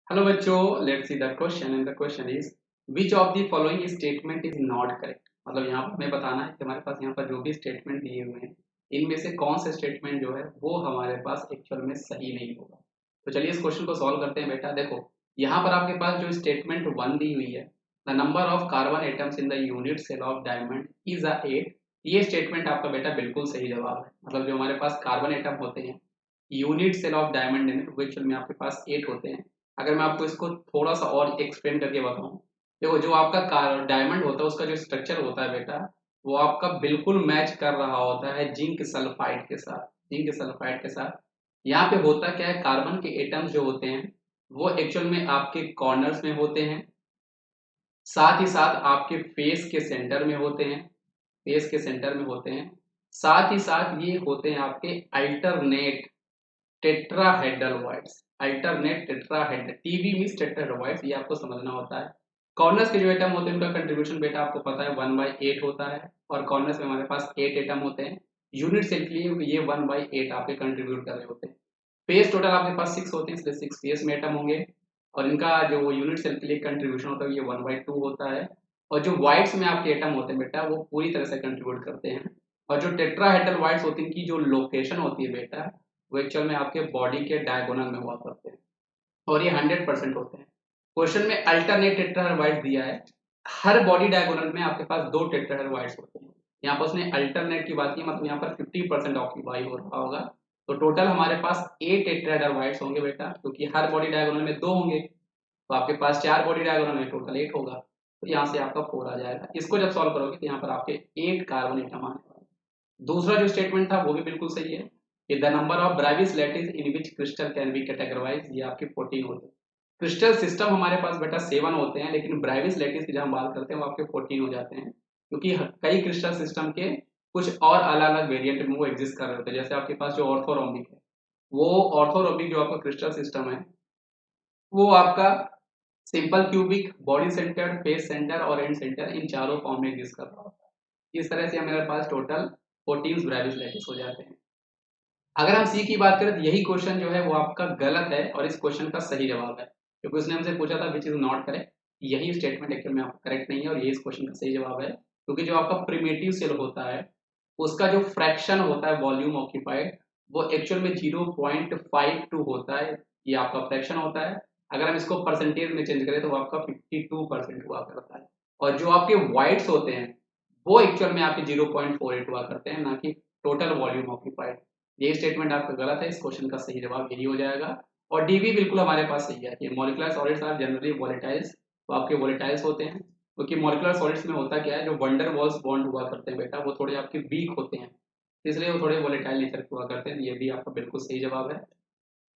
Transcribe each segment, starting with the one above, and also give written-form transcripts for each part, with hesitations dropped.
Hello बच्चों, let's see the question and the question is which of the following statement is not correct. मतलब यहाँ पर हमें बताना है कि हमारे पास यहाँ पर जो भी स्टेटमेंट दिए हुए हैं इनमें से कौन सा स्टेटमेंट जो है वो हमारे पास एक्चुअल में सही नहीं होगा। तो चलिए इस क्वेश्चन को सॉल्व करते हैं। बेटा देखो, यहाँ पर आपके पास जो स्टेटमेंट 1 दी हुई है, the number of carbon atoms in the unit cell of diamond is a 8। ये स्टेटमेंट आपका बेटा बिल्कुल सही जवाब है। मतलब जो हमारे पास कार्बन एटम होते हैं यूनिट सेल ऑफ डायमंड में वो एक्चुअल में आपके पास 8 होते हैं। अगर मैं आपको इसको थोड़ा सा और एक्सप्लेन करके बताऊं, देखो जो आपका डायमंड होता है उसका जो स्ट्रक्चर होता है बेटा, वो आपका बिल्कुल मैच कर रहा होता है जिंक सल्फाइड के साथ। जिंक सल्फाइड के साथ यहाँ पे होता क्या है, कार्बन के एटम्स जो होते हैं वो एक्चुअल में आपके कॉर्नर्स में होते हैं, साथ ही साथ आपके फेस के सेंटर में होते हैं। फेस के सेंटर में होते हैं, साथ ही साथ ये होते हैं आपके alternate tetrahedral voids. Alternate tetrahedral, TB means tetrahedral, ये आपको समझना होता है। कॉर्नर्स के जो एटम होते हैं उनका कंट्रीब्यूशन बेटा आपको पता है 1/8 होता है, और कॉर्नर्स में हमारे पास 8 एटम होते हैं। यूनिट सेल के लिए ये 1/8 आपके कंट्रीब्यूट कर रहे होते हैं। फेस टोटल आपके पास 6 होते हैं, इसलिए 6 फेस में एटम होंगे, और इनका जो यूनिट सेल के लिए कंट्रीब्यूशन होता है ये 1/2 होता है। और जो वाइड्स में आपके एटम होते हैं बेटा वो पूरी तरह से कंट्रीब्यूट करते हैं। और जो टेट्राहेड्रल वाइड्स होती हैं इनकी जो लोकेशन होती है बेटा वो एक्चुअल में आपके बॉडी के डायगोनल में हुआ करते हैं, और ये 100% होते हैं। क्वेश्चन में अल्टरनेट टेट्राहेड्रल दिया है, हर बॉडी डायगोनल में आपके पास 2 टेट्राहेड्रल होते हैं। यहाँ पर उसने अल्टरनेट की बात की, मतलब यहाँ पर 50% ऑक्यूपाई हो रहा होगा। तो टोटल हमारे पास 8 टेट्राहेड्रल होंगे बेटा, क्योंकि हर बॉडी डायगोनल में 2 होंगे, तो आपके पास 4 बॉडी डायगोनल में टोटल 8 होगा। तो यहाँ से आपका 4 आ जाएगा। इसको जब सॉल्व करोगे तो यहाँ पर आपके 8 कार्बन एटम आने वाले। दूसरा जो स्टेटमेंट था वो भी बिल्कुल सही है कि the number of Bravais lattice in which crystal can be categorise, ये आपके 14 होते हैं। क्रिस्टल सिस्टम हमारे पास बेटा 7 होते हैं, लेकिन ब्राइविस लैटिस की जब हम बात करते हैं वो आपके 14 हो जाते हैं, क्योंकि कई क्रिस्टल सिस्टम के कुछ और अलग अलग वेरिएंट में वो एग्जिस्ट कर रहे होते हैं। जैसे आपके पास जो ऑर्थोरोम्बिक है, वो ऑर्थोरोम्बिक जो आपका क्रिस्टल सिस्टम है वो आपका simple cubic, body centre, face centre और एंड सेंटर, इन चारों फॉर्म में एग्जिस्ट कर रहा होता है। इस तरह से हमारे पास टोटल 14 ब्राइविस लैटिस हो जाते हैं। अगर हम सी की बात करें तो यही क्वेश्चन जो है वो आपका गलत है, और इस क्वेश्चन का सही जवाब है, क्योंकि उसने हमसे पूछा था विच इज नॉट करेक्ट। यही स्टेटमेंट एक्चुअल में आपका करेक्ट नहीं है, और यही इस क्वेश्चन का सही जवाब है। क्योंकि जो आपका प्रिमिटिव सेल होता है उसका जो फ्रैक्शन होता है वॉल्यूम ऑक्यूपाइड, वो एक्चुअल में 0.52 होता है। ये आपका फ्रैक्शन होता है। अगर हम इसको परसेंटेज में चेंज करें तो वो आपका 52% हुआ करता है। और जो आपके वाइट्स होते हैं वो एक्चुअल में आपके 0.48 हुआ करते हैं, ना कि टोटल वॉल्यूम ऑक्यूपाइड। ये स्टेटमेंट आपका गलत है, इस क्वेश्चन का सही जवाब यही हो जाएगा। और डी भी बिल्कुल हमारे पास सही है कि molecular solids are generally volatiles. तो आपके वोलेटाइल्स होते हैं, क्योंकि मॉलिक्यूलर सॉलिड्स में होता क्या है, जो वंडर वॉल्स बॉन्ड हुआ करते हैं बेटा वो थोड़े आपके वीक होते हैं, इसलिए वो थोड़े वोलेटाइल नेचर के हुआ करते हैं। ये भी आपका बिल्कुल सही जवाब है।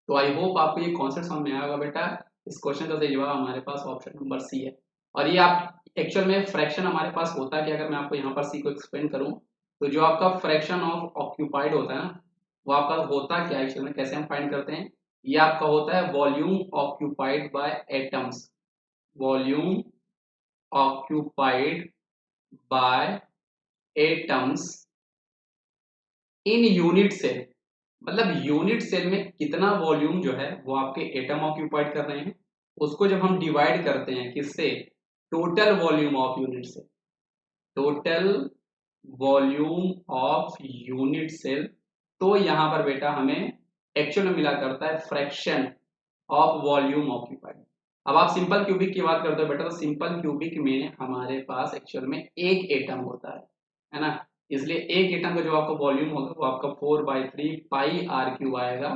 तो आई होप आपको ये कॉन्सेप्ट समझ में आया होगा बेटा। इस क्वेश्चन का सही जवाब हमारे पास ऑप्शन नंबर सी है। और ये आप एक्चुअल में फ्रैक्शन हमारे पास होता है कि अगर मैं आपको यहाँ पर सी को एक्सप्लेन करूँ, तो जो आपका फ्रैक्शन ऑफ ऑक्यूपाइड होता है ना, वो आपका होता क्या है एक्चुअल में, कैसे हम फाइंड करते हैं, ये आपका होता है volume occupied by atoms. Volume occupied by atoms in unit cell. मतलब यूनिट सेल में कितना वॉल्यूम जो है वो आपके एटम ऑक्यूपाइड कर रहे हैं, उसको जब हम डिवाइड करते हैं किससे, total volume of unit cell. Total volume of unit cell, तो यहां पर बेटा हमें एक्चुअल में मिला करता है फ्रैक्शन ऑफ वॉल्यूम ऑक्यूपाइड। अब आप सिंपल क्यूबिक की बात करते हो बेटा, तो सिंपल क्यूबिक में हमारे पास एक्चुअल में एक एटम होता है ना। इसलिए एक एटम का जो आपका वॉल्यूम होगा वो आपका 4/3 पाई आर क्यूब आएगा।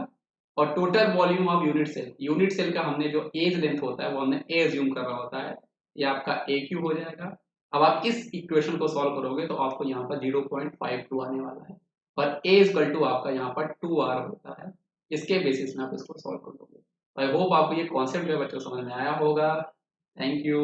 और total volume of unit cell का हमने जो एज लेंथ होता है वो हमने ए एज्यूम कर रहा होता है, ये आपका ए क्यूब हो जाएगा। अब आप इस इक्वेशन को सॉल्व करोगे तो आपको यहाँ पर 0.52 आने वाला है, और ए इक्वल टू आपका यहाँ पर 2r होता है। इसके बेसिस में आप इसको सॉल्व कर दोगे। आई होप आपको ये कॉन्सेप्ट जो है बच्चों समझ में आया होगा। Thank you.